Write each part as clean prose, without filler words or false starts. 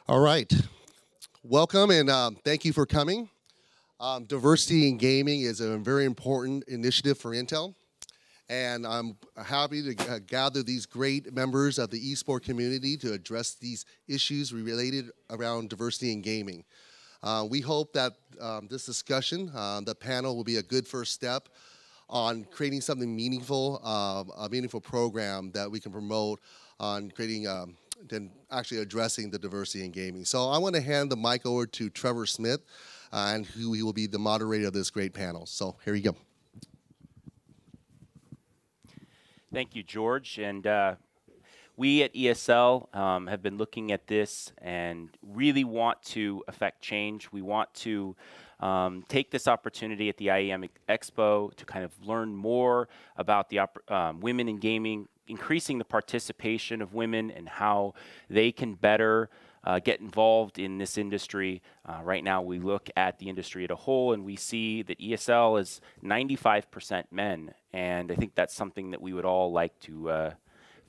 All right. Welcome and thank you for coming. Diversity in gaming is a very important initiative for Intel. And I'm happy to gather these great members of the eSport community to address these issues related around diversity in gaming. We hope that this discussion, the panel, will be a good first step on creating something meaningful, a meaningful program that we can promote on creating, then actually addressing the diversity in gaming. So I want to hand the mic over to Trevor Schmidt, and who he will be the moderator of this great panel. So here you go. Thank you, George. And we at ESL have been looking at this and really want to affect change. We want to take this opportunity at the IEM Expo to kind of learn more about the women in gaming, increasing the participation of women and how they can better get involved in this industry. Right now we look at the industry as a whole and we see that ESL is 95% men, and I think that's something that we would all like to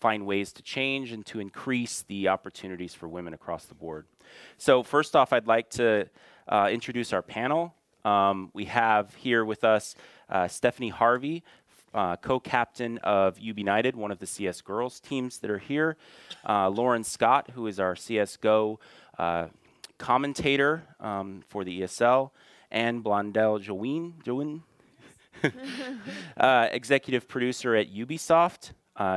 find ways to change and to increase the opportunities for women across the board. So first off, I'd like to introduce our panel. We have here with us Stephanie Harvey, co-captain of Ubinited, one of the CS girls teams that are here. Lauren Scott, who is our CSGO commentator for the ESL, and Blondel-Jouin, executive producer at Ubisoft.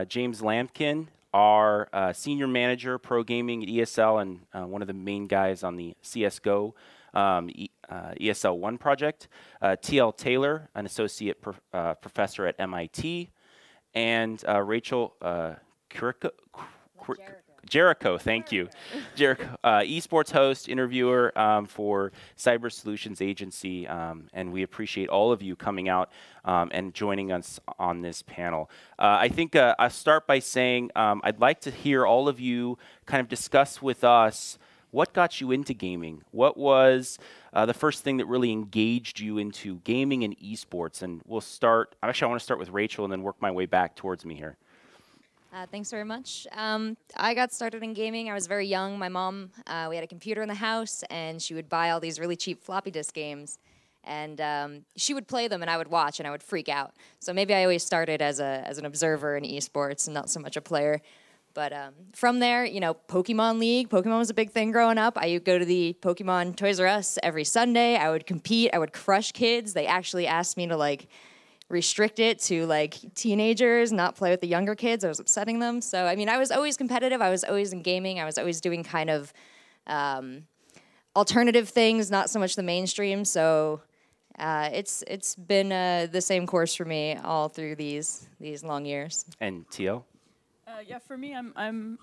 James Lampkin, our senior manager, pro gaming at ESL, and one of the main guys on the CSGO ESL 1 project. T.L. Taylor, an associate professor at MIT, and Rachel Quirico, thank you. Jericho, eSports host, interviewer for Cyber Solutions Agency, and we appreciate all of you coming out and joining us on this panel. I think I'll start by saying I'd like to hear all of you kind of discuss with us what got you into gaming. What was the first thing that really engaged you into gaming and esports? And we'll start, actually I want to start with Rachel and then work my way back towards me here. Thanks very much. I got started in gaming. I was very young. My mom, we had a computer in the house, and she would buy all these really cheap floppy disk games. And she would play them, and I would watch, and I would freak out. So maybe I always started as an observer in esports and not so much a player. But from there, you know, Pokemon League. Pokemon was a big thing growing up. I would go to the Pokemon Toys R Us every Sunday. I would compete. I would crush kids. They actually asked me to, like, restrict it to like teenagers, not play with the younger kids. I was upsetting them. So, I mean, I was always competitive. I was always in gaming. I was always doing kind of alternative things, not so much the mainstream. So it's been the same course for me all through these long years. And T.O.? Yeah, for me, I'm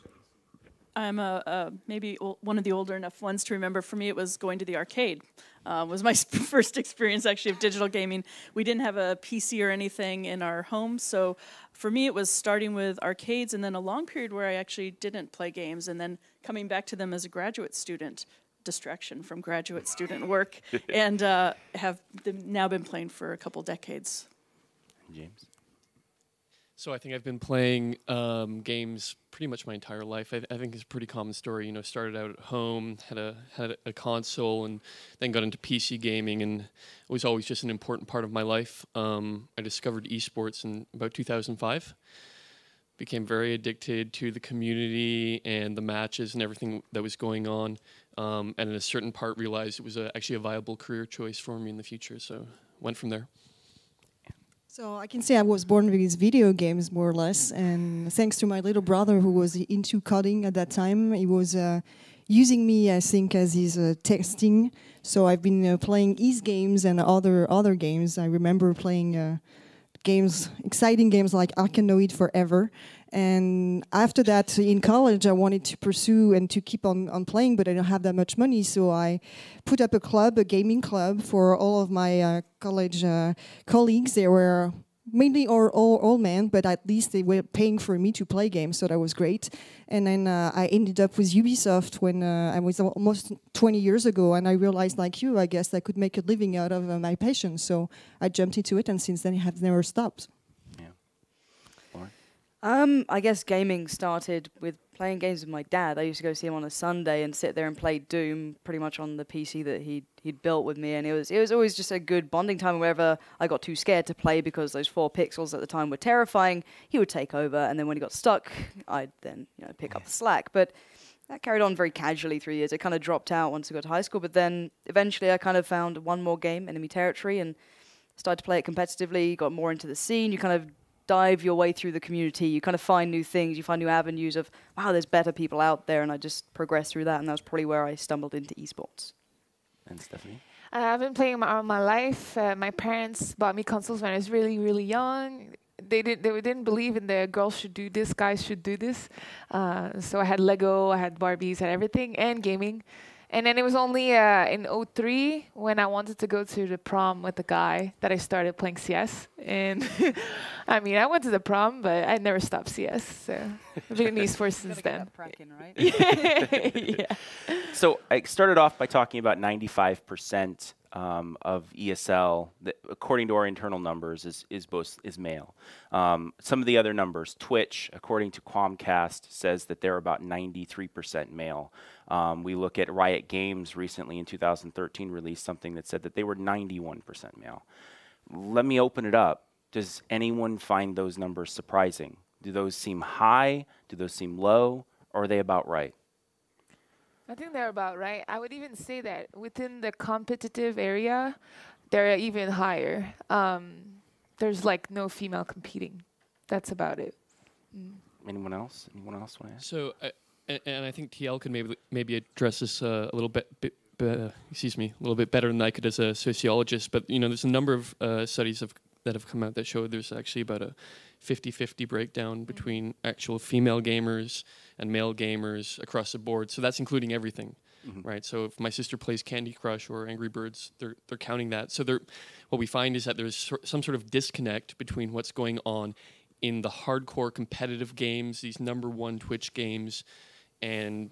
maybe one of the older enough ones to remember. For me, it was going to the arcade. Was my first experience actually of digital gaming. We didn't have a PC or anything in our home, so for me it was starting with arcades and then a long period where I actually didn't play games and then coming back to them as a graduate student, distraction from graduate student work, and have now been playing for a couple decades. James? So I think I've been playing games pretty much my entire life. I think it's a pretty common story. You know, started out at home, had a console, and then got into PC gaming, and it was always just an important part of my life. I discovered eSports in about 2005. Became very addicted to the community and the matches and everything that was going on, and at a certain part realized it was actually a viable career choice for me in the future. So went from there. So I can say I was born with video games, more or less, and thanks to my little brother who was into coding at that time, he was using me, I think, as his testing. So I've been playing his games and other games. I remember playing exciting games like Arkanoid forever. And after that, in college, I wanted to pursue and to keep on playing, but I don't have that much money. So I put up a gaming club for all of my college colleagues. They were mainly all men, but at least they were paying for me to play games, so that was great. And then I ended up with Ubisoft when I was almost 20 years ago, and I realized, like you, I guess I could make a living out of my passion. So I jumped into it, and since then, I have never stopped. Yeah. Lauren? I guess gaming started with playing games with my dad. I used to go see him on a Sunday and sit there and play Doom pretty much on the PC that he'd built with me, and it was always just a good bonding time. Wherever I got too scared to play because those 4 pixels at the time were terrifying, he would take over, and then when he got stuck, I'd then pick up the slack. But that carried on very casually through years. It kind of dropped out once I got to high school, but then eventually I kind of found one more game, Enemy Territory, and started to play it competitively, got more into the scene. You kind of dive your way through the community. You kind of find new things. You find new avenues of, wow, there's better people out there, and I just progressed through that, and that was probably where I stumbled into esports. And Stephanie? I've been playing all my life. My parents bought me consoles when I was really, really young. They didn't believe in the girls should do this, guys should do this. So I had Lego, I had Barbies, I had everything, and gaming. And then it was only in 2003 when I wanted to go to the prom with a guy that I started playing CS. And I mean, I went to the prom, but I never stopped CS. So I've been in esports since then. Right? Yeah. So I started off by talking about 95% of ESL, that, according to our internal numbers, is male. Some of the other numbers, Twitch, according to Comcast, says that they're about 93% male. We look at Riot Games recently in 2013 released something that said that they were 91% male. Let me open it up. Does anyone find those numbers surprising? Do those seem high? Do those seem low? Or are they about right? I think they're about right. I would even say that within the competitive area, they're even higher. There's like no female competing. That's about it. Anyone else? Anyone else want to ask? So, and I think TL could maybe address this a little bit a little bit better than I could as a sociologist. But there's a number of studies that have come out that show there's actually about a 50-50 breakdown between actual female gamers and male gamers across the board. So that's including everything, right? So if my sister plays Candy Crush or Angry Birds, they're counting that. So what we find is that there's some sort of disconnect between what's going on in the hardcore competitive games, these #1 Twitch games, and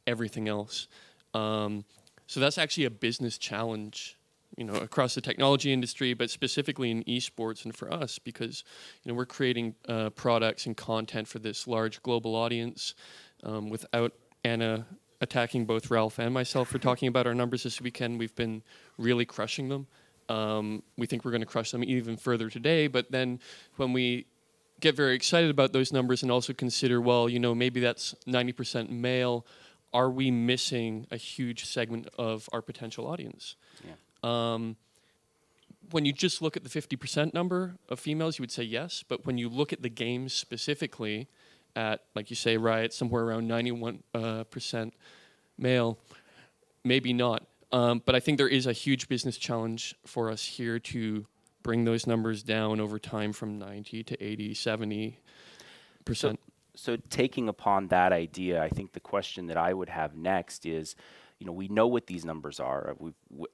everything else. So that's actually a business challenge, across the technology industry, but specifically in esports and for us, because we're creating products and content for this large global audience. Without Anna attacking both Ralph and myself for talking about our numbers this weekend, we've been really crushing them. We think we're going to crush them even further today, but then when we get very excited about those numbers and also consider, well, maybe that's 90% male, are we missing a huge segment of our potential audience? Yeah. When you just look at the 50% number of females, you would say yes. But when you look at the games specifically at, like you say, Riot, somewhere around 91% male, maybe not. But I think there is a huge business challenge for us here to bring those numbers down over time from 90 to 80, 70%. So taking upon that idea, I think the question that I would have next is, we know what these numbers are. At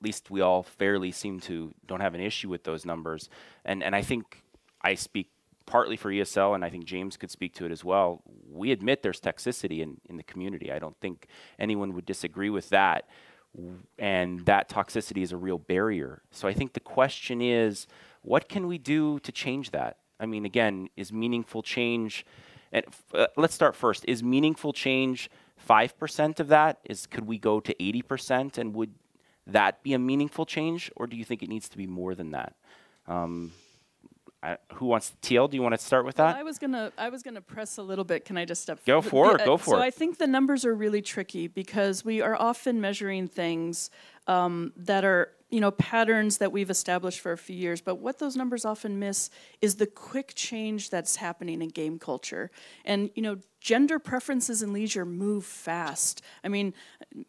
least we all fairly seem to don't have an issue with those numbers. And I think I speak partly for ESL, and I think James could speak to it as well. We admit there's toxicity in the community. I don't think anyone would disagree with that. And that toxicity is a real barrier. So I think the question is, what can we do to change that? I mean, again, is meaningful change... And let's start first. Is meaningful change 5% of that? Could we go to 80%? And would that be a meaningful change? Or do you think it needs to be more than that? Who wants TL? Do you want to start with that? I was gonna press a little bit. Can I just step? Go for it. Go for it. So I think the numbers are really tricky because we are often measuring things that are patterns that we've established for a few years, but what those numbers often miss is the quick change that's happening in game culture. And, gender preferences in leisure move fast. I mean,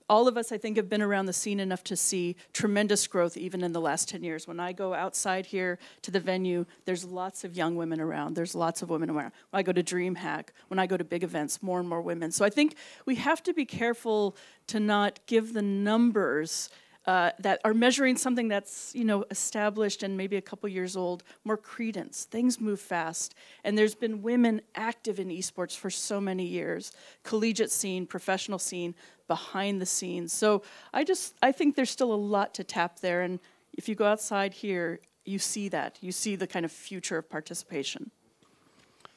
all of us, I think, have been around the scene enough to see tremendous growth even in the last 10 years. When I go outside here to the venue, there's lots of young women around. There's lots of women around. When I go to DreamHack, when I go to big events, more and more women. So I think we have to be careful to not give the numbers that are measuring something that's established and maybe a couple years old more credence. Things move fast, and there's been women active in esports for so many years, collegiate scene, professional scene, behind the scenes. So I think there's still a lot to tap there, and if you go outside here, you see that. You see the kind of future of participation.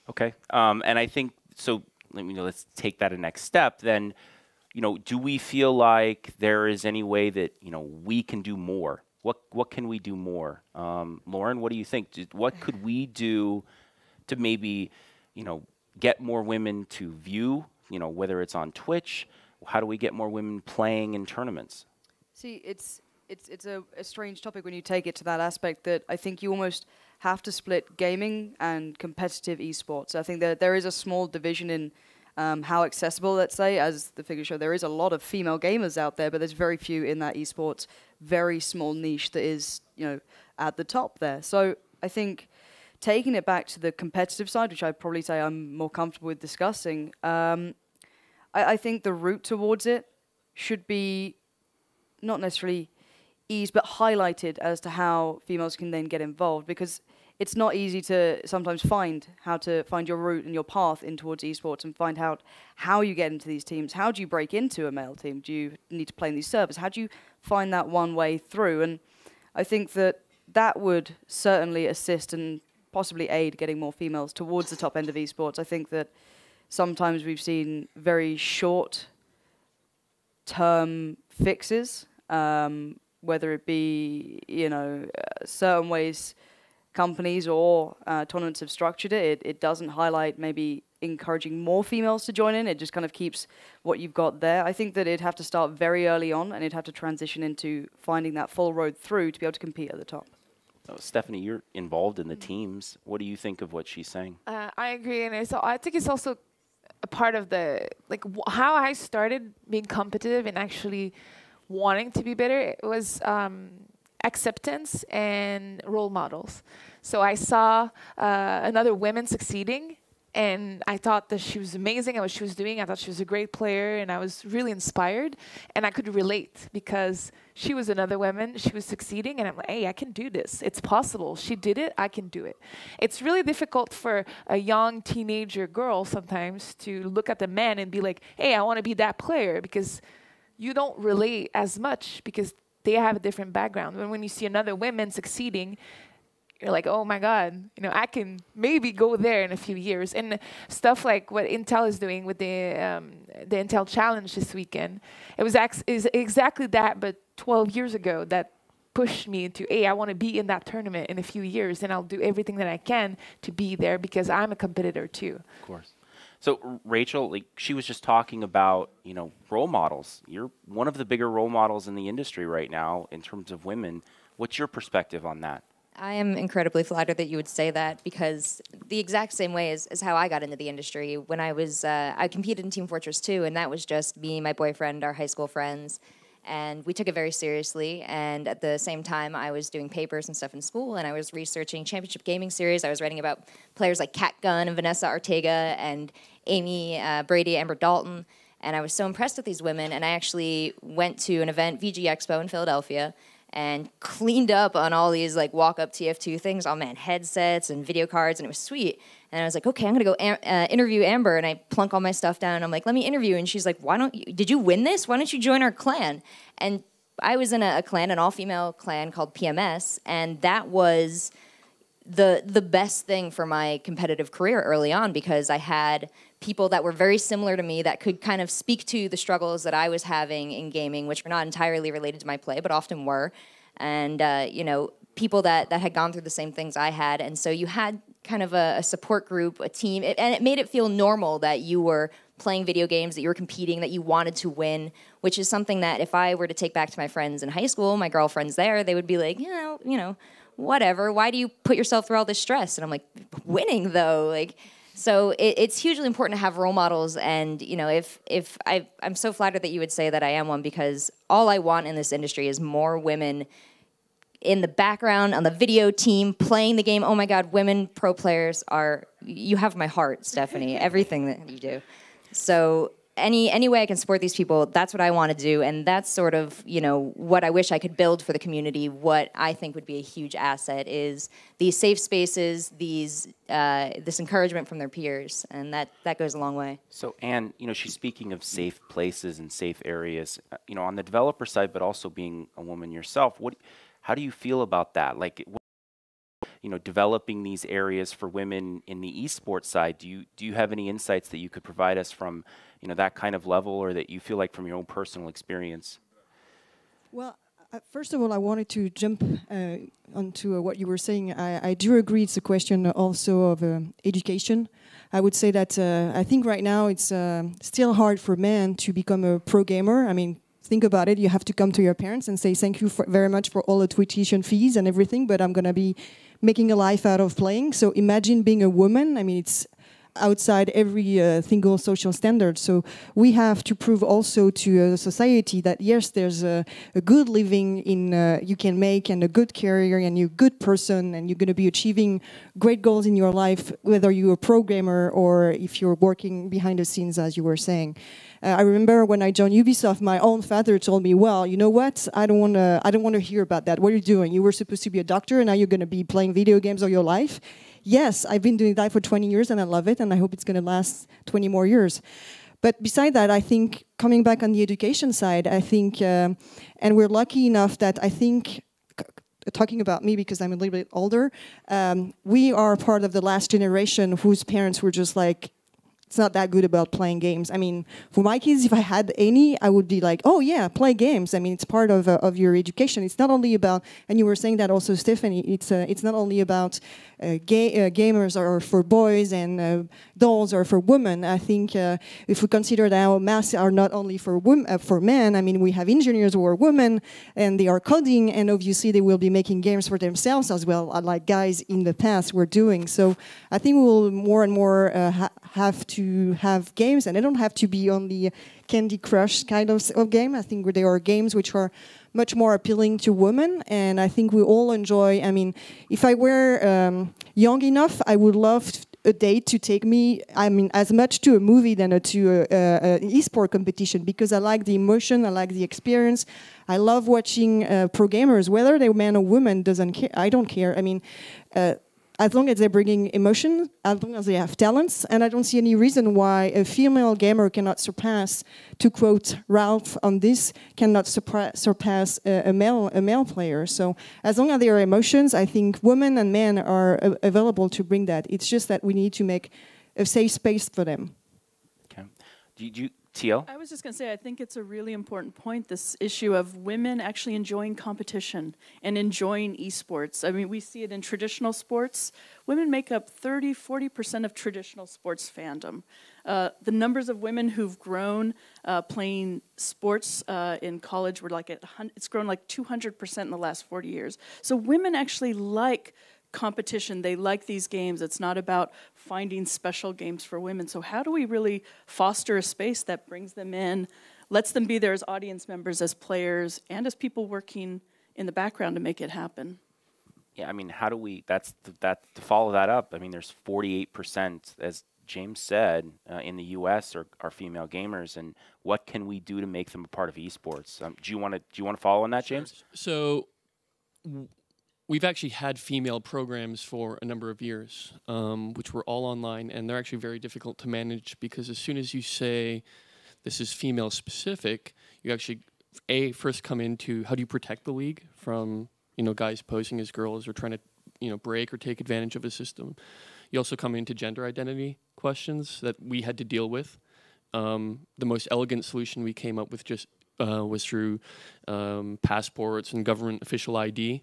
Okay, and I think so. let's take that a next step. Then, do we feel like there is any way that we can do more? What can we do more? Lauren, what do you think? What could we do to maybe get more women to view? Whether it's on Twitch, how do we get more women playing in tournaments? See, it's a strange topic when you take it to that aspect that I think you almost have to split gaming and competitive esports. I think that there is a small division in how accessible, let's say, as the figures show. There is a lot of female gamers out there, but there's very few in that esports, very small niche that is, at the top there. So I think taking it back to the competitive side, which I'd probably say I'm more comfortable with discussing, I think the route towards it should be not necessarily eased, but highlighted as to how females can then get involved, because it's not easy to sometimes find your route and your path in towards esports and find out how you get into these teams. How do you break into a male team? Do you need to play in these servers? How do you find that one way through? And I think that would certainly assist and possibly aid getting more females towards the top end of esports. I think that sometimes we've seen very short-term fixes, whether it be, certain ways companies or tournaments have structured it. It doesn't highlight maybe encouraging more females to join in. It just kind of keeps what you've got there. I think that it'd have to start very early on, and it'd have to transition into finding that full road through to be able to compete at the top. Oh, Stephanie, you're involved in the teams. What do you think of what she's saying? I agree, and I think it's also a part of the how I started being competitive and actually wanting to be better. It was acceptance and role models. So I saw another woman succeeding, and I thought that she was amazing at what she was doing. I thought she was a great player, and I was really inspired, and I could relate because she was another woman. She was succeeding, and I'm like, hey, I can do this. It's possible. She did it. I can do it. It's really difficult for a young teenager girl sometimes to look at the man and be like, hey, I want to be that player, because you don't relate as much because they have a different background. When you see another woman succeeding, you're like, oh my God, I can maybe go there in a few years. And stuff like what Intel is doing with the Intel Challenge this weekend, it was exactly that, but 12 years ago that pushed me into, hey, I want to be in that tournament in a few years, and I'll do everything that I can to be there because I'm a competitor too. Of course. So Rachel, she was just talking about, role models. You're one of the bigger role models in the industry right now in terms of women. What's your perspective on that? I am incredibly flattered that you would say that, because the exact same way as how I got into the industry. When I competed in Team Fortress 2, and that was just me, my boyfriend, our high school friends, and we took it very seriously. And at the same time, I was doing papers and stuff in school, and I was researching Championship Gaming Series. I was writing about players like Kat Gunn and Vanessa Ortega and Amy Brady, Amber Dalton, and I was so impressed with these women, and I actually went to an event, VG Expo in Philadelphia, and cleaned up on all these walk-up TF2 things, all headsets and video cards, and it was sweet. And I was like, okay, I'm gonna go interview Amber, and I plunk all my stuff down, and I'm like, let me interview, and she's like, did you win this? Why don't you join our clan? And I was in a clan, an all-female clan called PMS, and that was the best thing for my competitive career early on, because I had people that were very similar to me that could kind of speak to the struggles that I was having in gaming, which were not entirely related to my play, but often were. And, people that had gone through the same things I had. And so you had kind of a support group, a team, and it made it feel normal that you were playing video games, that you were competing, that you wanted to win, which is something that if I were to take back to my friends in high school, my girlfriends there, they would be like, whatever, why do you put yourself through all this stress? And I'm like, winning though, so it's hugely important to have role models. And if I'm so flattered that you would say that I am one, because all I want in this industry is more women in the background, on the video team, playing the game. Oh my God, women pro players you have my heart, Stephanie, everything that you do. So any way I can support these people, that's what I want to do, and that's sort of what I wish I could build for the community. What I think would be a huge asset is these safe spaces, this encouragement from their peers, and that goes a long way. So Anne, she's speaking of safe places and safe areas, on the developer side, but also being a woman yourself. How do you feel about that? developing these areas for women in the esports side. Do you have any insights that you could provide us from that kind of level, or that you feel like from your own personal experience? Well, first of all, I wanted to jump onto what you were saying. I do agree it's a question also of education. I would say that I think right now it's still hard for men to become a pro gamer. I mean, think about it. You have to come to your parents and say, thank you very much for all the tuition fees and everything, but I'm going to be making a life out of playing. So imagine being a woman. I mean, it's outside every single social standard. So we have to prove also to society that yes, there's a good living in you can make, and a good career, and you're a good person, and you're going to be achieving great goals in your life, whether you're a programmer or if you're working behind the scenes, as you were saying. I remember when I joined Ubisoft, my own father told me, "Well, you know what? I don't want to hear about that. What are you doing? You were supposed to be a doctor, and now you're going to be playing video games all your life." Yes, I've been doing that for 20 years, and I love it, and I hope it's going to last 20 more years. But beside that, I think, coming back on the education side, I think, and we're lucky enough that I think, talking about me because I'm a little bit older, we are part of the last generation whose parents were just like, it's not that good about playing games. I mean, for my kids, if I had any, I would be like, oh yeah, play games. I mean, it's part of your education. It's not only about, and you were saying that also, Stephanie, it's not only about gamers are for boys and dolls are for women. I think if we consider now masks are not only for men, I mean, we have engineers who are women and they are coding, and obviously they will be making games for themselves as well, like guys in the past were doing. So I think we will more and more have to have games, and they don't have to be only Candy Crush kind of game. I think there are games which are much more appealing to women, and I think we all enjoy. I mean, if I were young enough, I would love a date to take me, I mean, as much to a movie than to an e-sport competition, because I like the emotion, I like the experience. I love watching pro gamers, whether they're men or women, doesn't care. I don't care. I mean, as long as they're bringing emotion, as long as they have talents, and I don't see any reason why a female gamer cannot surpass, to quote Ralph on this, cannot surpass a male player. So as long as there are emotions, I think women and men are available to bring that. It's just that we need to make a safe space for them. Okay. Do you TL? I was just going to say, I think it's a really important point, this issue of women actually enjoying competition and enjoying esports. I mean, we see it in traditional sports. Women make up 30–40% of traditional sports fandom. The numbers of women who've grown playing sports in college were like it's grown like 200% in the last 40 years. So women actually like competition. They like these games. It's not about finding special games for women. So how do we really foster a space that brings them in, lets them be there as audience members, as players, and as people working in the background to make it happen? Yeah, I mean, how do we, to follow that up, I mean, there's 48%, as James said, in the US are female gamers, and what can we do to make them a part of esports? Do you want to follow on that, James? So we've actually had female programs for a number of years, which were all online, and they're actually very difficult to manage, because as soon as you say this is female specific, you actually first come into how do you protect the league from guys posing as girls or trying to break or take advantage of a system. You also come into gender identity questions that we had to deal with. The most elegant solution we came up with was through passports and government official ID.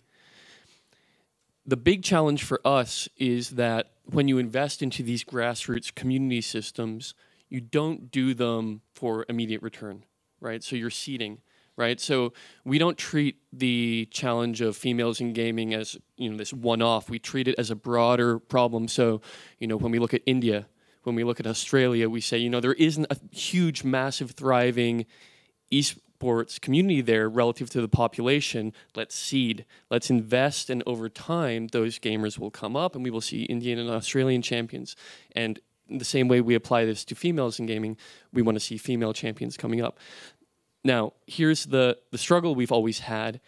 The big challenge for us is that when you invest into these grassroots community systems, you don't do them for immediate return, right? So you're seeding, right? So we don't treat the challenge of females in gaming as this one-off. We treat it as a broader problem. So when we look at India, when we look at Australia, we say there isn't a huge, massive, thriving esports community there relative to the population. Let's seed, let's invest, and over time those gamers will come up and we will see Indian and Australian champions. And in the same way we apply this to females in gaming, we want to see female champions coming up. Now, here's the struggle we've always had.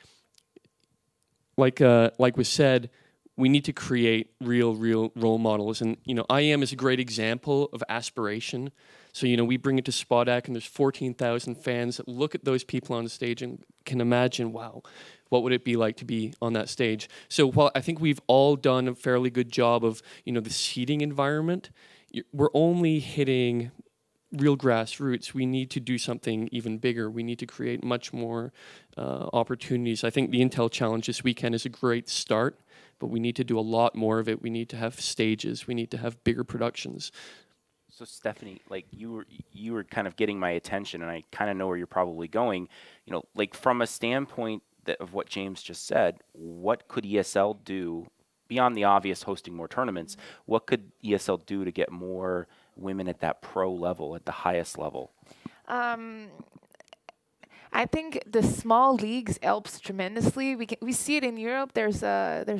Like was said, we need to create real role models. And IEM is a great example of aspiration. So, you know, we bring it to Spodek and there's 14,000 fans that look at those people on stage and can imagine, wow, what would it be like to be on that stage? So while I think we've all done a fairly good job of, you know, the seating environment, we're only hitting real grassroots. We need to do something even bigger. We need to create much more opportunities. I think the Intel Challenge this weekend is a great start, but we need to do a lot more of it. We need to have stages. We need to have bigger productions. So Stephanie, like you were kind of getting my attention, and I kind of know where you're probably going. You know, like from a standpoint of what James just said, what could ESL do beyond the obvious hosting more tournaments? What could ESL do to get more women at that pro level, at the highest level? I think the small leagues helps tremendously. We see it in Europe. There's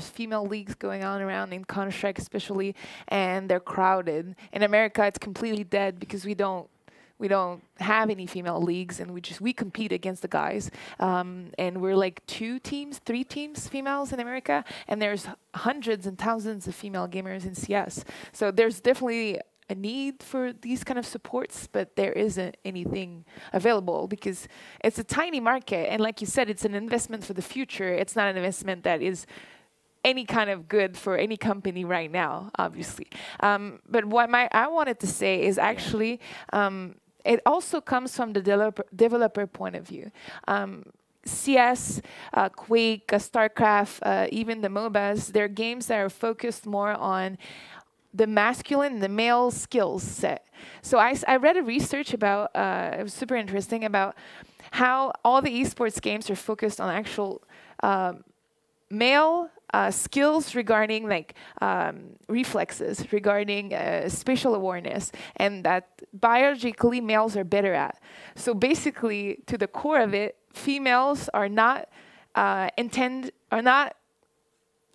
female leagues going on around in Counter-Strike especially, and they're crowded. In America, it's completely dead because we don't have any female leagues, and we compete against the guys. And we're like 3 teams females in America, and there's hundreds and thousands of female gamers in CS. So there's definitely a need for these kind of supports, but there isn't anything available because it's a tiny market. And like you said, it's an investment for the future. It's not an investment that is any kind of good for any company right now, obviously. But what I wanted to say is actually, it also comes from the developer point of view. CS, Quake, StarCraft, even the MOBAs, they're games that are focused more on the masculine, the male skills set. So I read a research about, it was super interesting, about how all the esports games are focused on actual male skills regarding like reflexes, regarding spatial awareness, and that biologically males are better at. So basically, to the core of it, females are not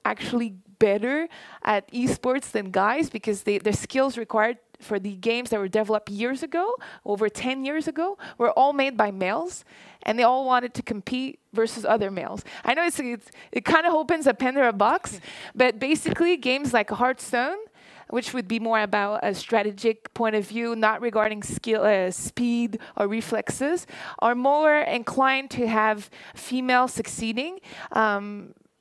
actually better at esports than guys because their skills required for the games that were developed years ago, over 10 years ago, were all made by males, and they all wanted to compete versus other males. I know it kind of opens a Pandora box, but basically games like Hearthstone, which would be more about a strategic point of view, not regarding skill, speed or reflexes, are more inclined to have female succeeding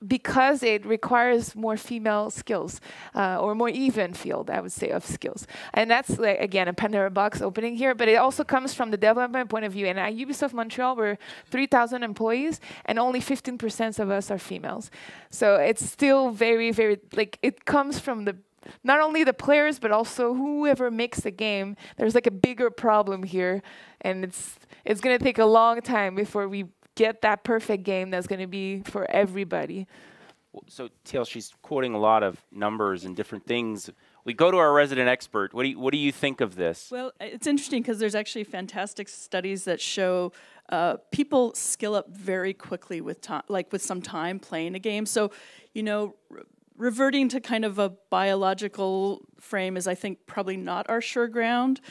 because it requires more female skills or more even field, I would say, of skills. And that's, like, again, a Pandora box opening here, but it also comes from the development point of view. And at Ubisoft Montreal, we're 3,000 employees, and only 15% of us are females. So it's still very, very, like, it comes from not only the players, but also whoever makes the game. There's like a bigger problem here, and it's going to take a long time before we get that perfect game that's going to be for everybody. So, TL, she's quoting a lot of numbers and different things. We go to our resident expert. What do you think of this? Well, it's interesting because there's actually fantastic studies that show people skill up very quickly with time, like with some time playing a game. So, you know, reverting to kind of a biological frame is, I think, probably not our sure ground.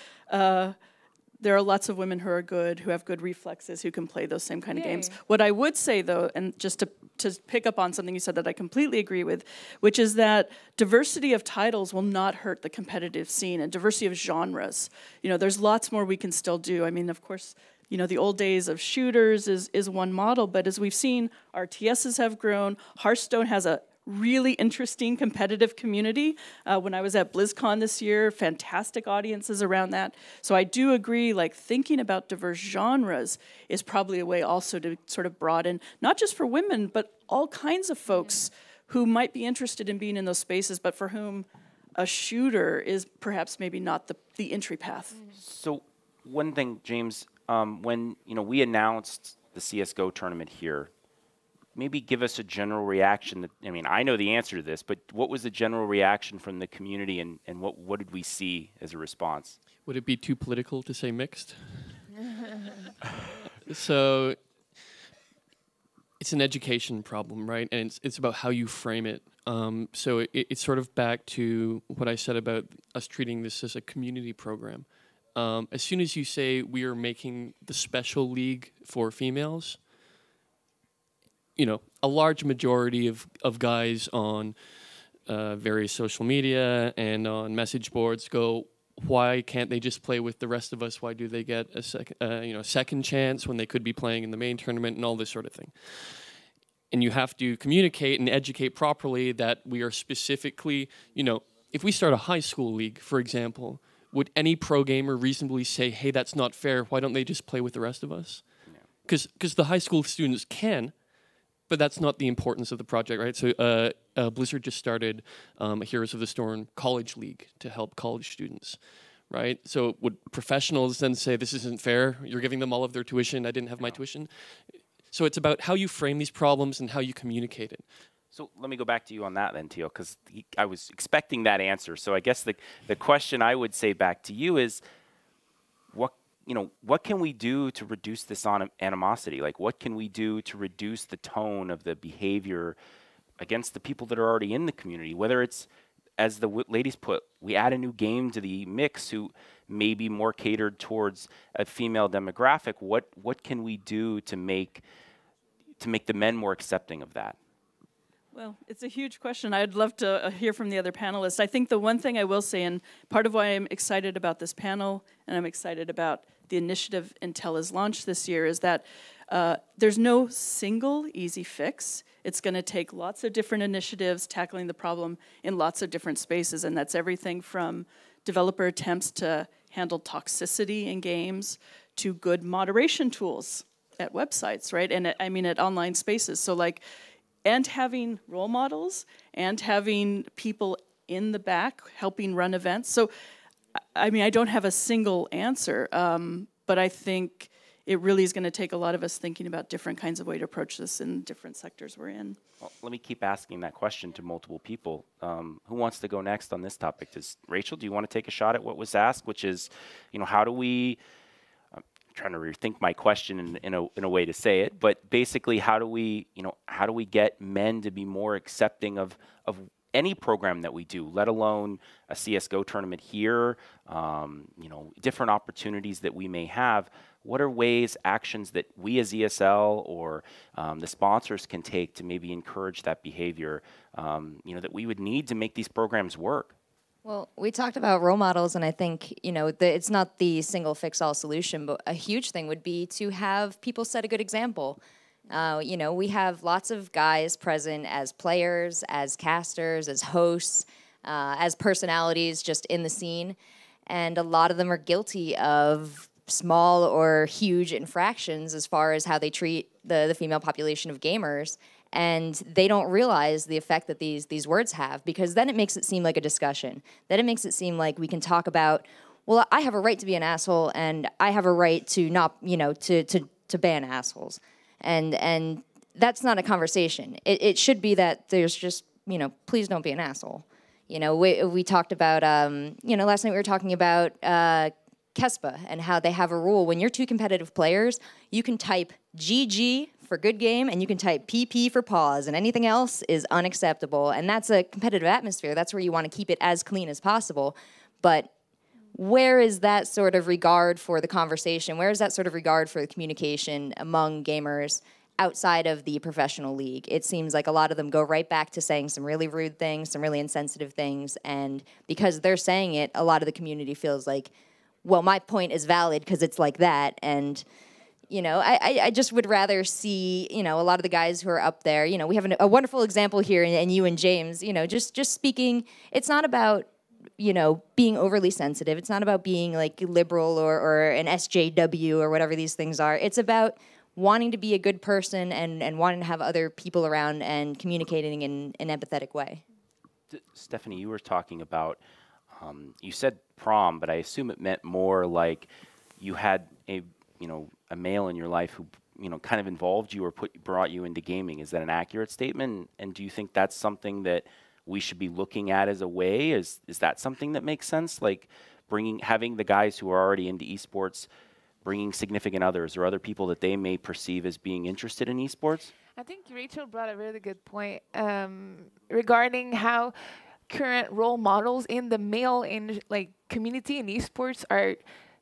There are lots of women who are good, who have good reflexes, who can play those same kind of games. What I would say, though, and just to pick up on something you said that I completely agree with, which is that diversity of titles will not hurt the competitive scene, and diversity of genres. You know, there's lots more we can still do. I mean, of course, you know, the old days of shooters is one model, but as we've seen, RTSs have grown. Hearthstone has a really interesting competitive community. When I was at BlizzCon this year, fantastic audiences around that. So I do agree, like, thinking about diverse genres is probably a way also to sort of broaden, not just for women, but all kinds of folks who might be interested in being in those spaces, but for whom a shooter is perhaps maybe not the entry path. So one thing, James, when we announced the CSGO tournament here, maybe give us a general reaction. I mean, I know the answer to this, but what was the general reaction from the community, and what did we see as a response? Would it be too political to say mixed? So it's an education problem, right? And it's about how you frame it. So it's sort of back to what I said about us treating this as a community program. As soon as you say we are making the special league for females, you know, a large majority of guys on various social media and on message boards go, why can't they just play with the rest of us? Why do they get a second chance when they could be playing in the main tournament and all this sort of thing? And you have to communicate and educate properly that we are specifically, if we start a high school league, for example, would any pro gamer reasonably say, hey, that's not fair, why don't they just play with the rest of us? Because the high school students can, but that's not the importance of the project, right? So Blizzard just started a Heroes of the Storm college league to help college students, right? So would professionals then say, this isn't fair, you're giving them all of their tuition, I didn't have my tuition? So it's about how you frame these problems and how you communicate it. So let me go back to you on that then, Teal, because I was expecting that answer. So I guess the question I would say back to you is, what can we do to reduce this animosity? Like, what can we do to reduce the tone of the behavior against the people that are already in the community? Whether it's, as the ladies put, we add a new game to the mix who may be more catered towards a female demographic. What can we do to make the men more accepting of that? Well, it's a huge question. I'd love to hear from the other panelists. I think the one thing I will say, and part of why I'm excited about this panel, and I'm excited about the initiative Intel has launched this year, is that there's no single easy fix. It's going to take lots of different initiatives tackling the problem in lots of different spaces, and that's everything from developer attempts to handle toxicity in games to good moderation tools at websites, right? And at online spaces. So and having role models and having people in the back helping run events. So, I don't have a single answer, but I think it really is going to take a lot of us thinking about different kinds of way to approach this in different sectors we're in. Well, let me keep asking that question to multiple people. Who wants to go next on this topic? Rachel, do you want to take a shot at what was asked, which is, how do we, I'm trying to rethink my question in a way to say it, but basically how do we get men to be more accepting of any program that we do, let alone a CSGO tournament here, different opportunities that we may have? What are actions that we as ESL or the sponsors can take to maybe encourage that behavior, that we would need to make these programs work? Well, we talked about role models, and I think, it's not the single fix-all solution, but a huge thing would be to have people set a good example. We have lots of guys present as players, as casters, as hosts, as personalities just in the scene, and a lot of them are guilty of small or huge infractions as far as how they treat the female population of gamers, and they don't realize the effect that these words have, because then it makes it seem like a discussion. Then it makes it seem like we can talk about, well, I have a right to be an asshole, and I have a right to not, to ban assholes. And that's not a conversation. It should be that there's just, please don't be an asshole. We talked about, last night we were talking about Kespa and how they have a rule. When you're two competitive players, you can type GG for good game and you can type PP for pause, and anything else is unacceptable. And that's a competitive atmosphere. That's where you want to keep it as clean as possible. But where is that sort of regard for the conversation? Where is that sort of regard for the communication among gamers outside of the professional league? It seems like a lot of them go right back to saying some really rude things, some really insensitive things, and because they're saying it, a lot of the community feels like, well, my point is valid because it's like that. And, I just would rather see, a lot of the guys who are up there, we have a wonderful example here, and you and James, just speaking. It's not about, being overly sensitive. It's not about being like liberal or an SJW or whatever these things are. It's about wanting to be a good person and wanting to have other people around and communicating in an empathetic way. Stephanie, you were talking about, you said prom, but I assume it meant more like you had a male in your life who, kind of involved you or brought you into gaming. Is that an accurate statement? And do you think that's something that we should be looking at as a way? Is that something that makes sense? Like having the guys who are already into esports, bringing significant others or other people that they may perceive as being interested in esports? I think Rachel brought a really good point regarding how current role models in the male community in esports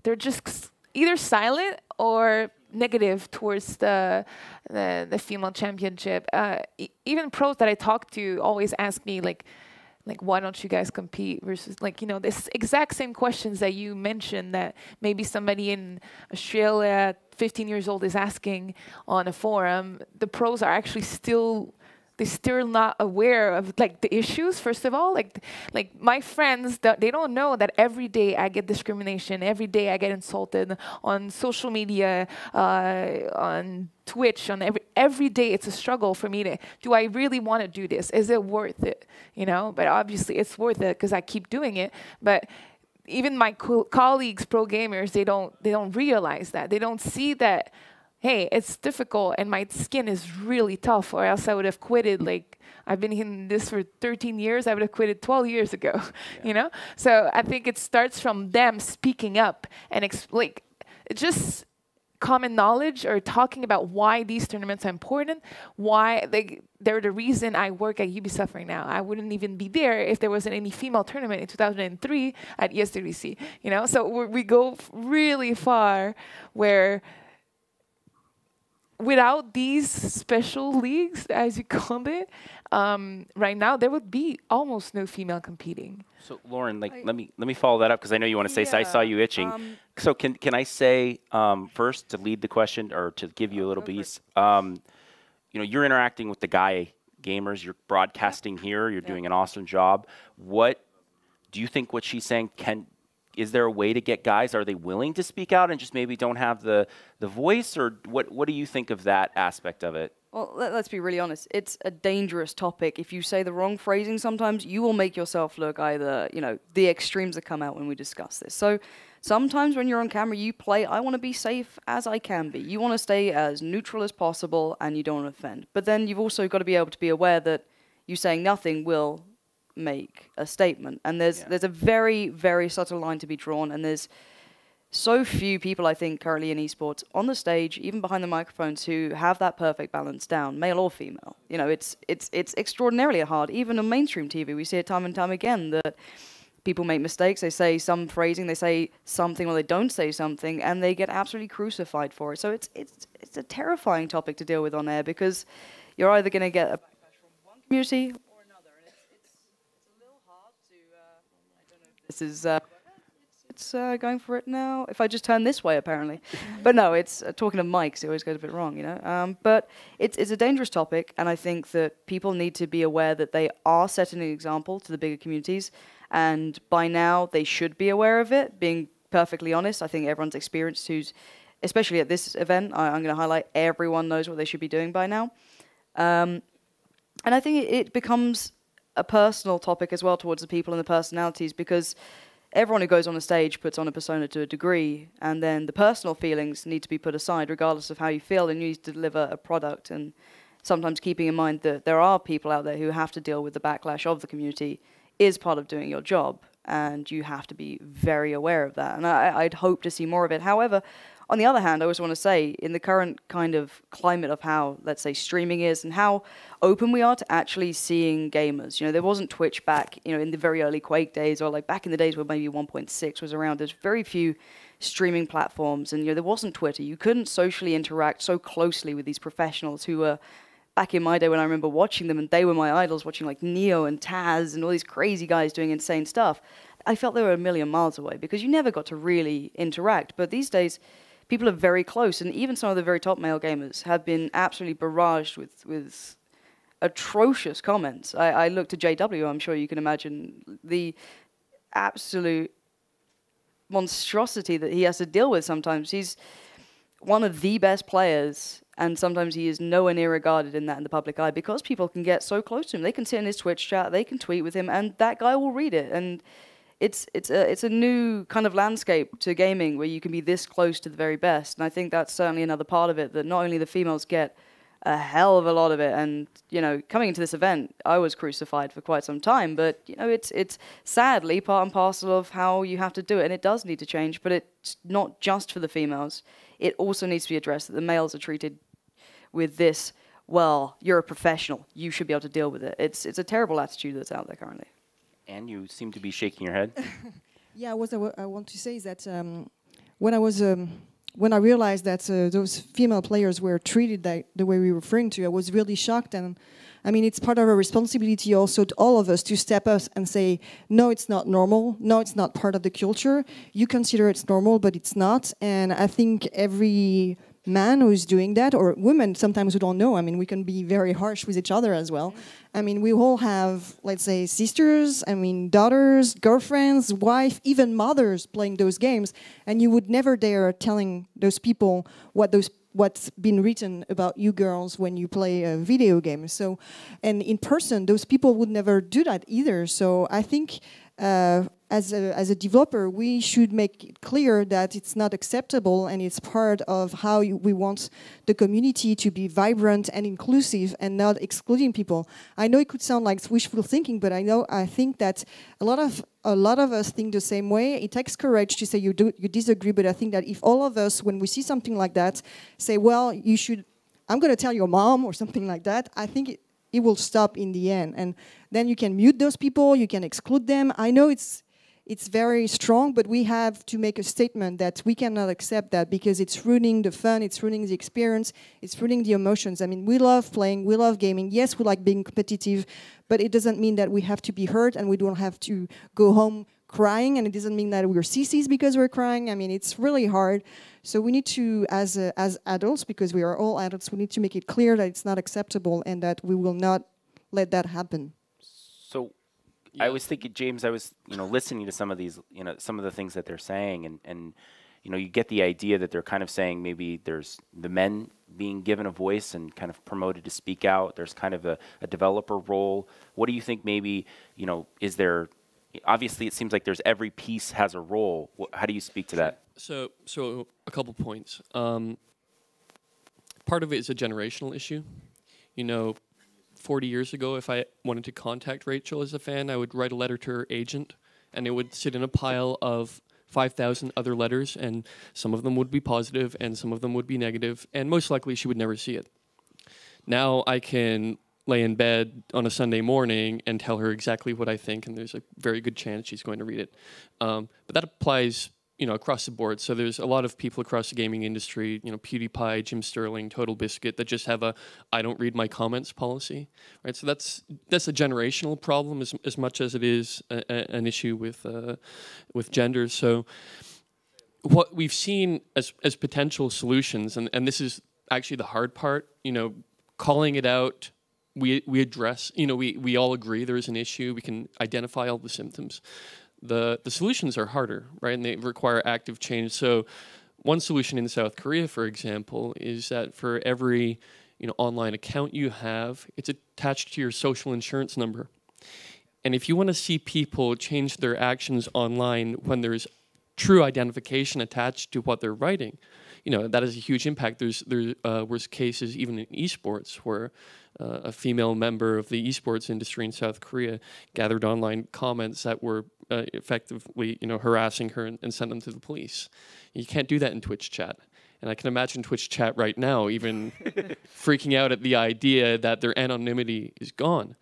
they're just either silent or negative towards the female championship. Even pros that I talk to always ask me, like, like, why don't you guys compete versus, like, you know, this exact same questions that you mentioned that maybe somebody in Australia, 15 years old, is asking on a forum. The pros are actually they're still not aware of, like, the issues, first of all. Like my friends, they don't know that every day I get discrimination, every day I get insulted on social media, on Twitch, on every day it's a struggle for me to, do I really want to do this? Is it worth it? You know, but obviously it's worth it because I keep doing it. But even my colleagues, pro gamers, they don't realize that. They don't see that, hey, it's difficult and my skin is really tough, or else I would have quitted. Like, I've been in this for 13 years, I would have quitted 12 years ago, you know? So I think it starts from them speaking up and like, just common knowledge, or talking about why these tournaments are important, why they're the reason I work at Ubisoft right now. I wouldn't even be there if there wasn't any female tournament in 2003 at ESWC, you know? So we go really far, where without these special leagues, as you call it, right now there would be almost no female competing. So Lauren, like, let me follow that up, because I know you want to say. So I saw you itching. So can I say first, to lead the question, or to give you a little piece? You know, you're interacting with the gamers. You're broadcasting here. You're doing an awesome job. What do you think? What she's saying is there a way to get guys? Are they willing to speak out and just maybe don't have the voice? Or what do you think of that aspect of it? Well, let's be really honest. It's a dangerous topic. If you say the wrong phrasing sometimes, you will make yourself look either, you know, the extremes that come out when we discuss this. So sometimes when you're on camera, you play, I want to be safe as I can be. You want to stay as neutral as possible and you don't want to offend. But then you've also got to be able to be aware that you saying nothing will make a statement, and there's a very, very subtle line to be drawn, and there's so few people, I think, currently in esports on the stage, even behind the microphones, who have that perfect balance down, male or female. You know, it's extraordinarily hard. Even on mainstream TV, we see it time and time again that people make mistakes. They say some phrasing, they say something, or they don't say something, and they get absolutely crucified for it. So it's a terrifying topic to deal with on air, because you're either going to get a backlash from one community. This is, it's going for it now. If I just turn this way, apparently. But no, it's talking to mics, it always goes a bit wrong, you know. But it's a dangerous topic, and I think that people need to be aware that they are setting an example to the bigger communities, and by now they should be aware of it. Being perfectly honest, I think everyone's experienced, especially at this event, I'm going to highlight, everyone knows what they should be doing by now. And I think it becomes a personal topic as well towards the people and the personalities, because everyone who goes on a stage puts on a persona to a degree, and then the personal feelings need to be put aside regardless of how you feel, and you need to deliver a product. And sometimes keeping in mind that there are people out there who have to deal with the backlash of the community is part of doing your job, and you have to be very aware of that. And I'd hope to see more of it. However, on the other hand, I also want to say, in the current kind of climate of how, let's say, streaming is and how open we are to actually seeing gamers. You know, there wasn't Twitch back, you know, in the very early Quake days, or like back in the days where maybe 1.6 was around. There's very few streaming platforms, and, you know, there wasn't Twitter. You couldn't socially interact so closely with these professionals who were, back in my day when I remember watching them, and they were my idols, watching like Neo and Taz and all these crazy guys doing insane stuff. I felt they were a million miles away because you never got to really interact. But these days, people are very close, and even some of the very top male gamers have been absolutely barraged with atrocious comments. I looked at JW, I'm sure you can imagine the absolute monstrosity that he has to deal with sometimes. He's one of the best players, and sometimes he is nowhere near regarded in the public eye, because people can get so close to him. They can sit in his Twitch chat, they can tweet with him, and that guy will read it. And it's a new kind of landscape to gaming where you can be this close to the very best. And I think that's certainly another part of it, that not only the females get a hell of a lot of it, and, you know, coming into this event, I was crucified for quite some time, but, you know, it's sadly part and parcel of how you have to do it, and it does need to change, but it's not just for the females. It also needs to be addressed that the males are treated with this, well, you're a professional, you should be able to deal with it. It's a terrible attitude that's out there currently. And you seem to be shaking your head. Yeah, what I want to say is that when I was when I realized that those female players were treated the way we were referring to, I was really shocked. And I mean, it's part of our responsibility also to all of us to step up and say, no, it's not normal. No, it's not part of the culture. You consider it's normal, but it's not. And I think every man who's doing that, or women sometimes who don't know, I mean, we can be very harsh with each other as well. I mean, we all have, let's say, sisters, I mean, daughters, girlfriends, wife, even mothers playing those games, and you would never dare telling those people what's been written about you girls when you play a video game. So, and in person, those people would never do that either. So I think as a developer, we should make it clear that it's not acceptable, and it's part of how we want the community to be vibrant and inclusive and not excluding people. I know it could sound like wishful thinking, but I think that a lot of us think the same way. It takes courage to say you disagree, but I think that if all of us, when we see something like that, say, well, I'm going to tell your mom or something like that, I think it will stop in the end. And then you can mute those people, you can exclude them. I know it's very strong, but we have to make a statement that we cannot accept that, because it's ruining the fun, it's ruining the experience, it's ruining the emotions. I mean, we love playing, we love gaming. Yes, we like being competitive, but it doesn't mean that we have to be hurt and we don't have to go home crying, and it doesn't mean that we're sissies because we're crying. I mean, it's really hard. So we need to, as adults, because we are all adults, we need to make it clear that it's not acceptable and that we will not let that happen. So I was thinking, James, I was, listening to some of these, some of the things that they're saying, and you get the idea that they're kind of saying maybe there's the men being given a voice and kind of promoted to speak out. There's kind of a developer role. What do you think maybe, is there, obviously it seems like there's every piece has a role. How do you speak to that? So a couple points. Part of it is a generational issue. 40 years ago, if I wanted to contact Rachel as a fan, I would write a letter to her agent, and it would sit in a pile of 5,000 other letters, and some of them would be positive, and some of them would be negative, and most likely she would never see it. Now I can lay in bed on a Sunday morning and tell her exactly what I think, and there's a very good chance she's going to read it. But that applies across the board. So there's a lot of people across the gaming industry, PewDiePie, Jim Sterling, Total Biscuit, that just have a "I don't read my comments" policy, right? So that's a generational problem as much as it is an issue with gender. So what we've seen as potential solutions, and this is actually the hard part, calling it out. We address, we all agree there is an issue. We can identify all the symptoms. The solutions are harder, right? And they require active change. So one solution in South Korea, for example, is that for every online account you have, it's attached to your social insurance number. And if you want to see people change their actions online when there's true identification attached to what they're writing, that is a huge impact. There's worse cases even in eSports where a female member of the eSports industry in South Korea gathered online comments that were effectively, harassing her and sent them to the police. You can't do that in Twitch chat. And I can imagine Twitch chat right now even freaking out at the idea that their anonymity is gone.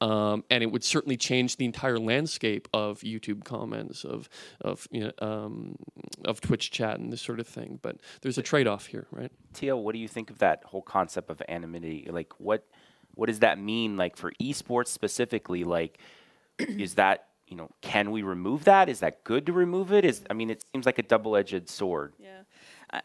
And it would certainly change the entire landscape of YouTube comments, of Twitch chat and this sort of thing. But there's a trade-off here, right? Tia, what do you think of that whole concept of anonymity? Like, what does that mean? Like for esports specifically, like, is that can we remove that? Is that good to remove it? It seems like a double-edged sword. Yeah.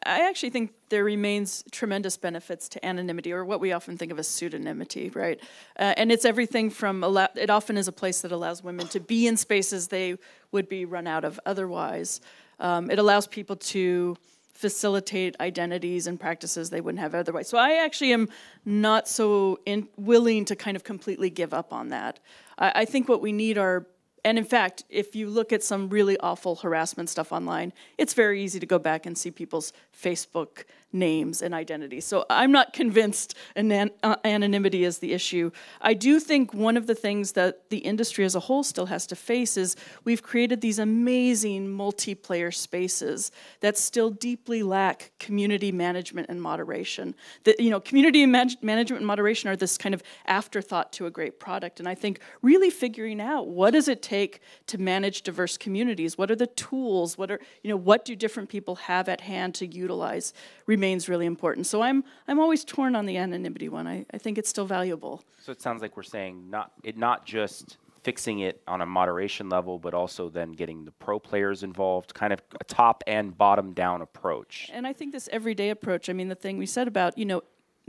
I actually think there remains tremendous benefits to anonymity, or what we often think of as pseudonymity, right? And it's everything from, it often is a place that allows women to be in spaces they would be run out of otherwise. It allows people to facilitate identities and practices they wouldn't have otherwise. So I actually am not so willing to kind of completely give up on that. I think what we need are, and in fact, if you look at some really awful harassment stuff online, it's very easy to go back and see people's Facebook names and identities. So I'm not convinced anonymity is the issue. I do think one of the things that the industry as a whole still has to face is we've created these amazing multiplayer spaces that still deeply lack community management and moderation. That, you know, community management and moderation are this kind of afterthought to a great product. And I think really figuring out what does it take to manage diverse communities? What are the tools? What do different people have at hand to utilize remains really important. So I'm always torn on the anonymity one. I think it's still valuable. So it sounds like we're saying not just fixing it on a moderation level, but also then getting the pro players involved, kind of a top and bottom down approach. And I think this everyday approach, I mean, the thing we said about,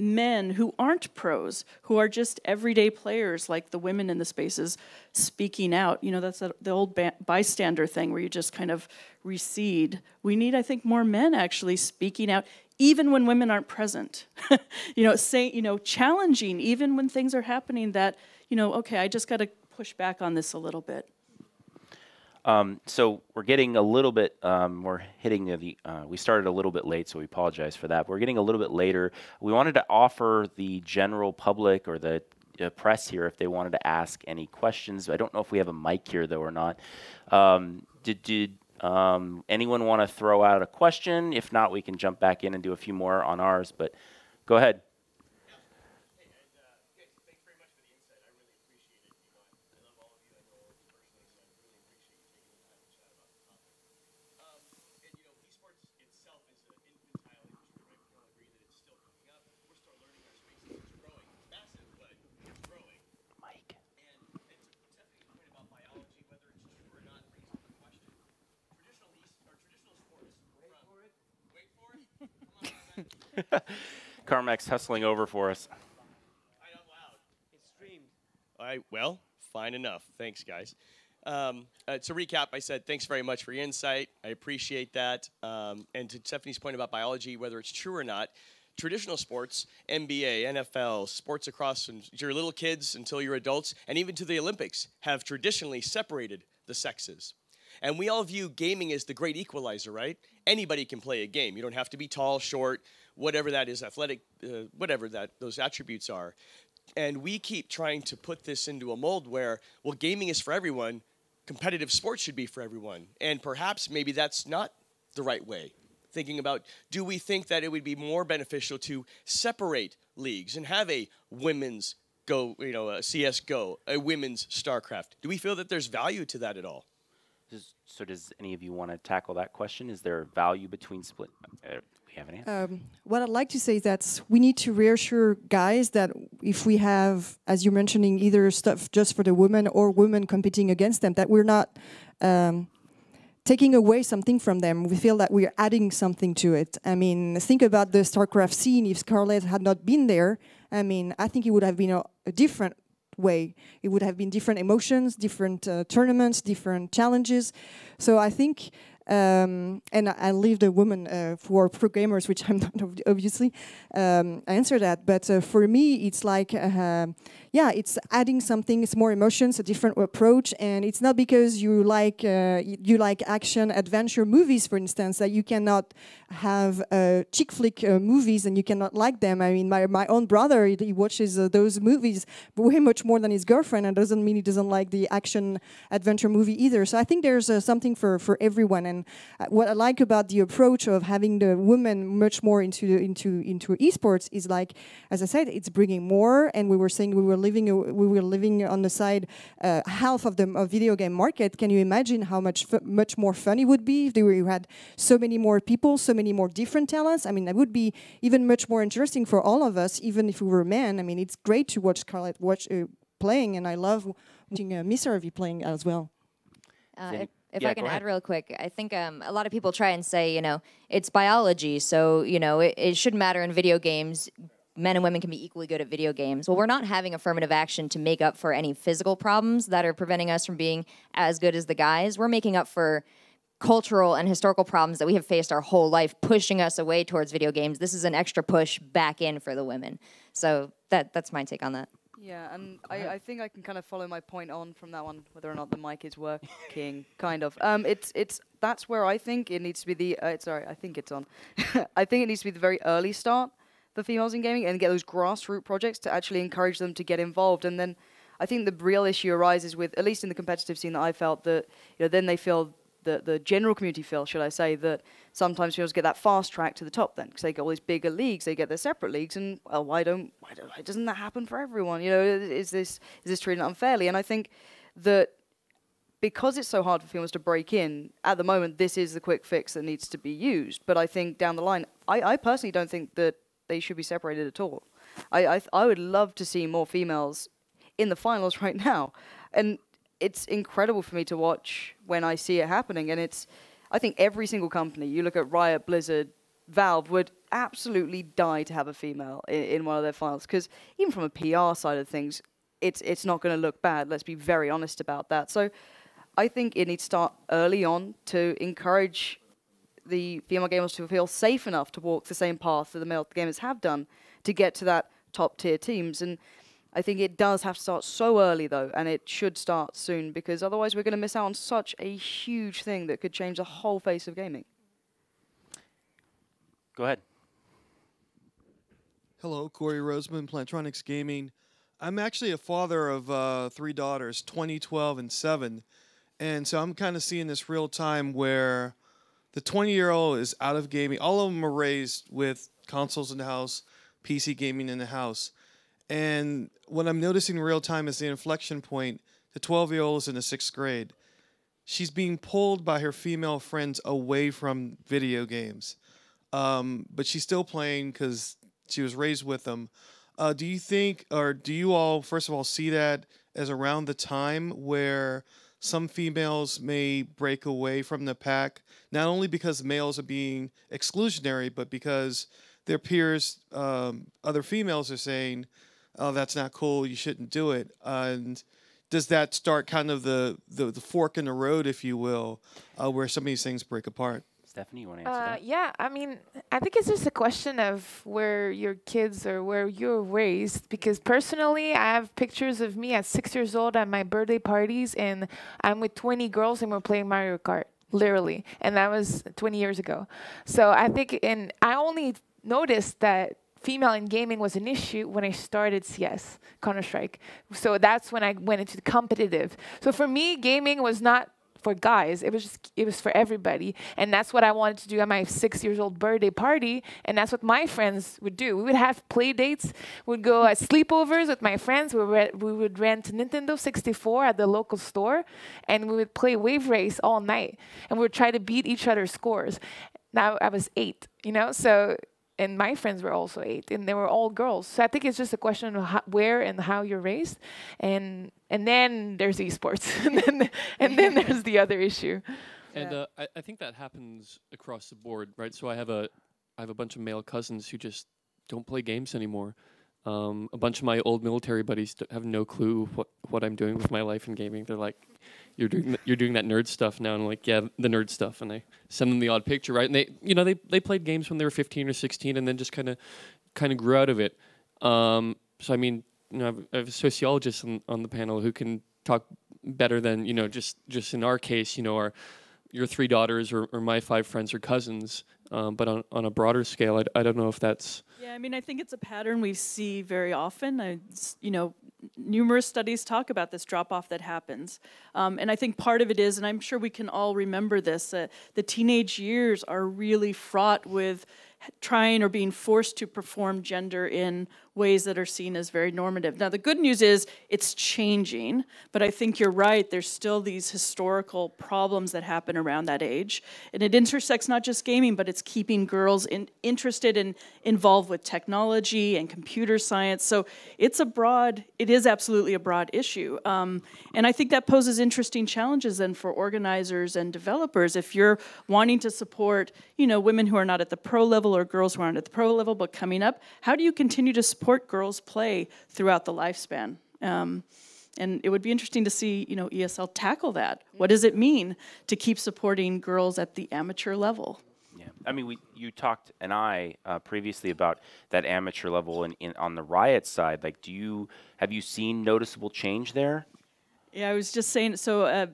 men who aren't pros, who are just everyday players like the women in the spaces speaking out. That's the old bystander thing where you just kind of recede. We need, I think, more men actually speaking out, even when women aren't present. Challenging, even when things are happening that, okay, I just got to push back on this a little bit. So we're getting a little bit, we're hitting we started a little bit late, so we apologize for that. We're getting a little bit later. We wanted to offer the general public or the press here if they wanted to ask any questions. I don't know if we have a mic here, though, or not. Did anyone want to throw out a question? If not, we can jump back in and do a few more on ours, but go ahead. Carmack's hustling over for us. It's streamed. All right, well, fine enough. Thanks, guys. To recap, I said thanks very much for your insight. I appreciate that. And to Stephanie's point about biology, whether it's true or not, traditional sports, NBA, NFL, sports across from your little kids until you're adults, and even to the Olympics, have traditionally separated the sexes. And we all view gaming as the great equalizer, right? Anybody can play a game. You don't have to be tall, short, whatever that is, athletic, whatever those attributes are. And we keep trying to put this into a mold where, well, gaming is for everyone, competitive sports should be for everyone. And perhaps maybe that's not the right way. Thinking about, do we think that it would be more beneficial to separate leagues and have a women's Go, a CSGO, a women's StarCraft? Do we feel that there's value to that at all? So does any of you want to tackle that question? Is there value between split? We have an answer. What I'd like to say is that we need to reassure guys that if we have, as you're mentioning, either stuff just for the women or women competing against them, that we're not taking away something from them. We feel that we're adding something to it. I mean, think about the StarCraft scene. If Scarlett had not been there, I mean, I think it would have been a different way. It would have been different emotions, different tournaments, different challenges. So I think, and I leave the women for pro gamers, which I'm not obviously, answer that. But for me, it's like, it's adding something. It's more emotions, a different approach, and it's not because you like action adventure movies, for instance, that you cannot have chick flick movies and you cannot like them. I mean, my own brother, he watches those movies way much more than his girlfriend, and doesn't mean he doesn't like the action adventure movie either. So I think there's something for everyone. And what I like about the approach of having the women much more into esports is, like, as I said, it's bringing more. And we were saying we were living on the side half of the video game market. Can you imagine how much more fun it would be if we had so many more people, so many more different talents? I mean, that would be even much more interesting for all of us, even if we were men. I mean, it's great to watch Scarlett playing, and I love watching Miss Harvey playing as well. If I can add real quick, I think a lot of people try and say, it's biology, so, it shouldn't matter in video games. Men and women can be equally good at video games. Well, we're not having affirmative action to make up for any physical problems that are preventing us from being as good as the guys. We're making up for cultural and historical problems that we have faced our whole life, pushing us away towards video games. This is an extra push back in for the women. So that's my take on that. Yeah, and I think I can kind of follow my point on from that one, whether or not the mic is working, kind of. It's that's where I think it needs to be the. Sorry, I think it's on. I think it needs to be the very early start for females in gaming and get those grassroots projects to actually encourage them to get involved. And then I think the real issue arises with, at least in the competitive scene that I felt, that then they feel, the general community feel, should I say, that sometimes females get that fast track to the top then, because they get all these bigger leagues, they get their separate leagues, and well, why doesn't that happen for everyone? Is this treated unfairly? And I think that because it's so hard for females to break in, at the moment, this is the quick fix that needs to be used. But I think down the line, I personally don't think that they should be separated at all. I would love to see more females in the finals right now. And it's incredible for me to watch when I see it happening. And I think every single company, you look at Riot, Blizzard, Valve, would absolutely die to have a female in one of their finals. Because even from a PR side of things, it's not going to look bad. Let's be very honest about that. So I think it needs to start early on to encourage the female gamers to feel safe enough to walk the same path that the male gamers have done to get to that top tier teams. And I think it does have to start so early, though, and it should start soon, because otherwise we're going to miss out on such a huge thing that could change the whole face of gaming. Go ahead. Hello, Corey Roseman, Plantronics Gaming. I'm actually a father of 3 daughters, 20, 12, and 7. And so I'm kind of seeing this real time where the 20-year-old is out of gaming. All of them are raised with consoles in the house, PC gaming in the house. And what I'm noticing in real time is the inflection point. The 12-year-old is in the 6th grade. She's being pulled by her female friends away from video games. But she's still playing because she was raised with them. Do you think, or do you all, first of all, see that as around the time where some females may break away from the pack, not only because males are being exclusionary, but because their peers, other females are saying, oh, that's not cool, you shouldn't do it. And does that start kind of the fork in the road, if you will, where some of these things break apart? Stephanie, you want to answer that? Yeah, I mean, I think it's just a question of where your kids or where you're raised. Because personally, I have pictures of me at 6 years old at my birthday parties, and I'm with 20 girls, and we're playing Mario Kart, literally. And that was 20 years ago. So I think, and I only noticed that female in gaming was an issue when I started CS, Counter-Strike. So that's when I went into the competitive. So for me, gaming was not for guys, it was for everybody, and that's what I wanted to do at my 6 years old birthday party, and that's what my friends would do. We would have play dates, we'd go at sleepovers with my friends, we would rent Nintendo 64 at the local store, and we would play Wave Race all night, and we would try to beat each other's scores. Now I was 8, so, and my friends were also 8, and they were all girls. So I think it's just a question of where and how you're raised, and then there's eSports, and then there's the other issue. And I think that happens across the board, right? So I have a bunch of male cousins who just don't play games anymore. A bunch of my old military buddies have no clue what I'm doing with my life in gaming. They're like, you're doing that nerd stuff now, and I'm like, yeah, the nerd stuff. And I send them the odd picture, right? And they played games when they were 15 or 16, and then just kind of grew out of it. So I mean, I have a sociologist on the panel who can talk better than just in our case, your 3 daughters or my 5 friends or cousins. But on a broader scale, I don't know if that's... Yeah, I mean, I think it's a pattern we see very often. Numerous studies talk about this drop-off that happens. And I think part of it is, and I'm sure we can all remember this, the teenage years are really fraught with trying or being forced to perform gender in ways that are seen as very normative. Now, the good news is it's changing, but I think you're right. There's still these historical problems that happen around that age. And it intersects not just gaming, but it's keeping girls interested and involved with technology and computer science. So it is absolutely a broad issue. And I think that poses interesting challenges then for organizers and developers. If you're wanting to support, women who are not at the pro level or girls who aren't at the pro level but coming up, how do you continue to support girls play throughout the lifespan? And it would be interesting to see, ESL tackle that. What does it mean to keep supporting girls at the amateur level? Yeah, I mean, you talked and I previously about that amateur level on the Riot side. Like, have you seen noticeable change there? Yeah, I was just saying. So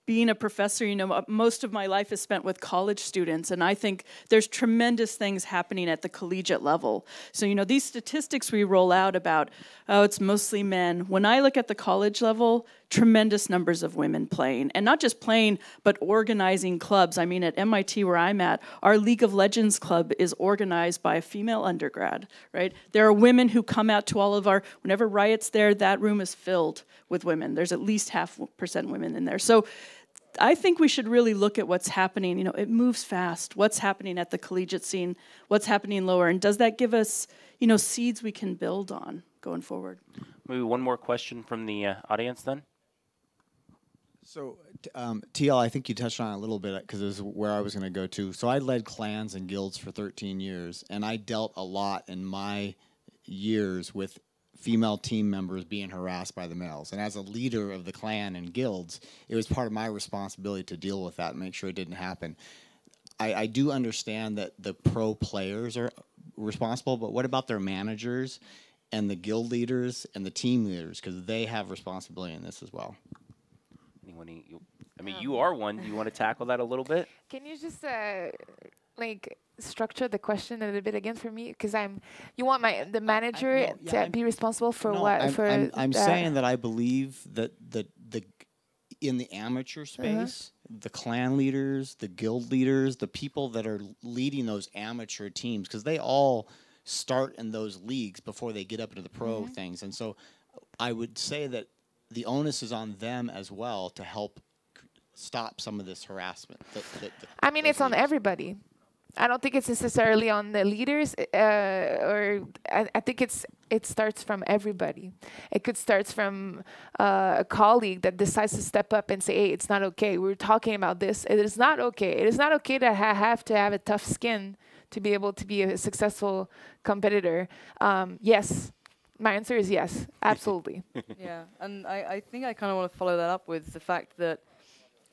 being a professor, you know, most of my life is spent with college students, and I think there's tremendous things happening at the collegiate level. So, you know, these statistics we roll out about, oh, it's mostly men. When I look at the college level, tremendous numbers of women playing, and not just playing, but organizing clubs. I mean, at MIT where I'm at, our League of Legends club is organized by a female undergrad, right? There are women who come out to all of our, whenever Riot's there, that room is filled with women. There's at least 0.5% women in there. So I think we should really look at what's happening. You know, it moves fast. What's happening at the collegiate scene? What's happening lower? And does that give us, you know, seeds we can build on going forward? Maybe one more question from the audience then. So, TL, I think you touched on it a little bit because it was where I was going to go to. So I led clans and guilds for 13 years, and I dealt a lot in my years with female team members being harassed by the males. And as a leader of the clan and guilds, it was part of my responsibility to deal with that and make sure it didn't happen. I do understand that the pro players are responsible, but what about their managers and the guild leaders and the team leaders? Because they have responsibility in this as well. I mean, you are one. Do you want to tackle that a little bit? Can you just like structure the question a little bit again for me? Because you want the manager to be responsible for what? I'm saying that I believe that in the amateur space, the clan leaders, the guild leaders, the people that are leading those amateur teams, because they all start in those leagues before they get up into the pro things, and so I would say that the onus is on them as well to help stop some of this harassment. I mean, it's on everybody. I don't think it's necessarily on the leaders, or I think it starts from everybody. It could start from a colleague that decides to step up and say, hey, it's not okay. We're talking about this. It is not okay. It is not okay to have a tough skin to be able to be a successful competitor. Yes. My answer is yes, absolutely. Yeah, and I think I kind of want to follow that up with the fact that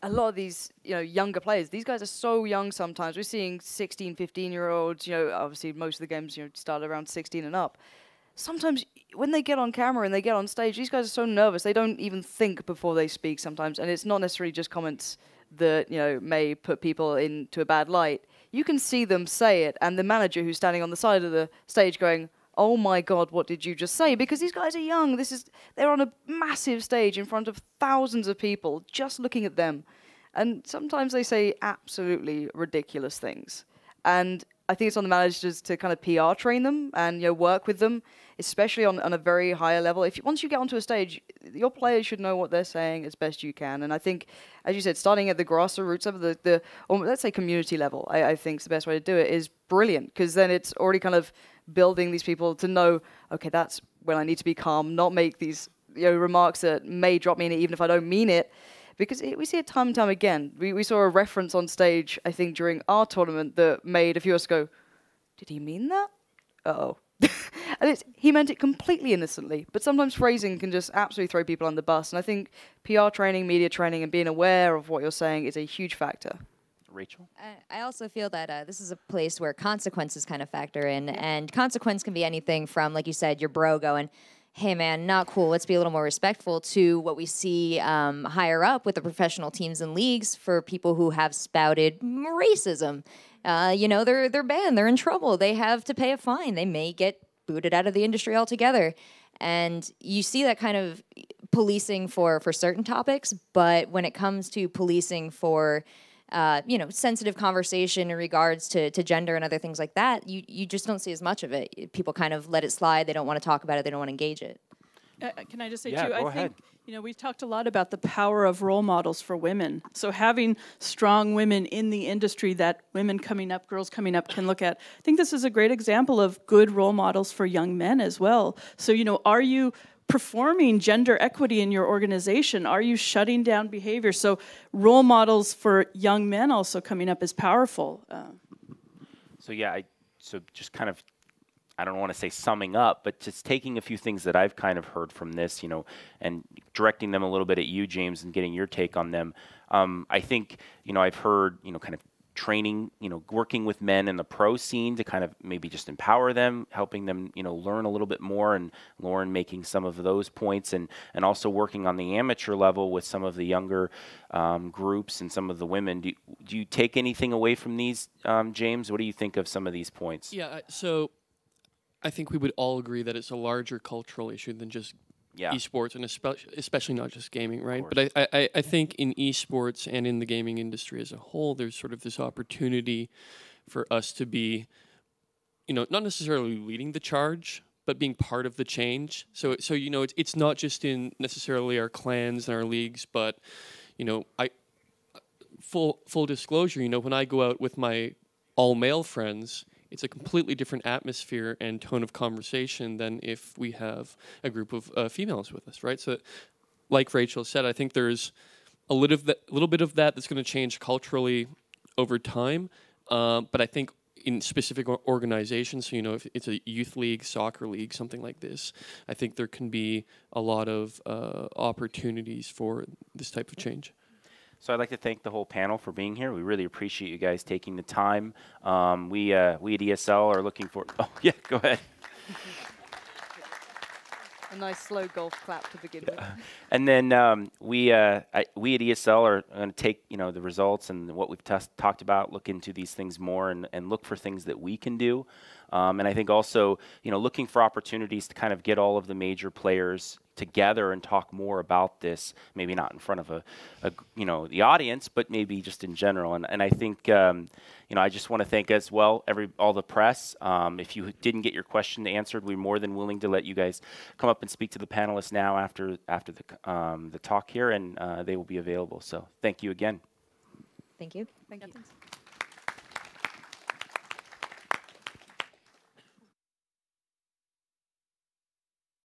a lot of these, you know, younger players, these guys are so young sometimes. We're seeing 16, 15-year-olds, you know, obviously most of the games, you know, start around 16 and up. Sometimes when they get on camera and they get on stage, these guys are so nervous, they don't even think before they speak sometimes, and it's not necessarily just comments that, you know, may put people into a bad light. You can see them say it, and the manager who's standing on the side of the stage going, oh my God, what did you just say? Because these guys are young. They're on a massive stage in front of thousands of people just looking at them. And sometimes they say absolutely ridiculous things. And I think it's on the managers to kind of PR train them and, you know, work with them, especially on a very higher level. Once you get onto a stage, your players should know what they're saying as best you can. And I think, as you said, starting at the grassroots level, or let's say community level, I think is the best way to do it, is brilliant, because then it's already kind of building these people to know, okay, that's when I need to be calm, not make these, you know, remarks that may drop me in it, even if I don't mean it. Because we see it time and time again. We saw a reference on stage, I think, during our tournament that made a few of us go, did he mean that? Uh-oh. And he meant it completely innocently. But sometimes phrasing can just absolutely throw people on the bus. And I think PR training, media training, and being aware of what you're saying is a huge factor. Rachel? I also feel that this is a place where consequences kind of factor in. And consequence can be anything from, like you said, your bro going, hey, man, not cool, let's be a little more respectful, to what we see higher up with the professional teams and leagues for people who have spouted racism. You know, they're banned, they're in trouble, they have to pay a fine, they may get booted out of the industry altogether. And you see that kind of policing for certain topics, but when it comes to policing for you know, sensitive conversation in regards to gender and other things like that, you just don't see as much of it. People kind of let it slide. They don't want to talk about it. They don't want to engage it. Can I just say, yeah, too, go I ahead. think, you know, we've talked a lot about the power of role models for women. So having strong women in the industry that women coming up, girls coming up can look at. I think this is a great example of good role models for young men as well. So, you know, are you performing gender equity in your organization? Are you shutting down behavior? So role models for young men also coming up is powerful. So yeah, so just kind of, I don't want to say summing up, but just taking a few things that I've kind of heard from this, you know, and directing them a little bit at you, James, and getting your take on them. I think, you know, I've heard, you know, kind of training, working with men in the pro scene to kind of maybe just empower them, helping them, learn a little bit more, and Lauren making some of those points, and also working on the amateur level with some of the younger groups and some of the women. Do you take anything away from these, James? What do you think of some of these points? Yeah, so I think we would all agree that it's a larger cultural issue than just esports, and especially not just gaming, right? But I think in esports and in the gaming industry as a whole, there's sort of this opportunity for us to be, not necessarily leading the charge, but being part of the change. So it's not just in necessarily our clans and our leagues, but full disclosure, when I go out with my all-male friends, it's a completely different atmosphere and tone of conversation than if we have a group of females with us, right? So, like Rachel said, I think there's a little bit of that's going to change culturally over time. But I think in specific organizations, so, if it's a youth league, soccer league, something like this, I think there can be a lot of opportunities for this type of change. So I'd like to thank the whole panel for being here. We really appreciate you guys taking the time. We at ESL are looking for... Oh, yeah, go ahead. A nice slow golf clap to begin with. And then we at ESL are going to take the results and what we've talked about, look into these things more, and look for things that we can do. And I think also looking for opportunities to kind of get all of the major players together and talk more about this, maybe not in front of the audience, but maybe just in general. And I think I just want to thank as well all the press. If you didn't get your question answered, we're more than willing to let you guys come up and speak to the panelists now after the talk here, and they will be available. So thank you again. Thank you. Thank you.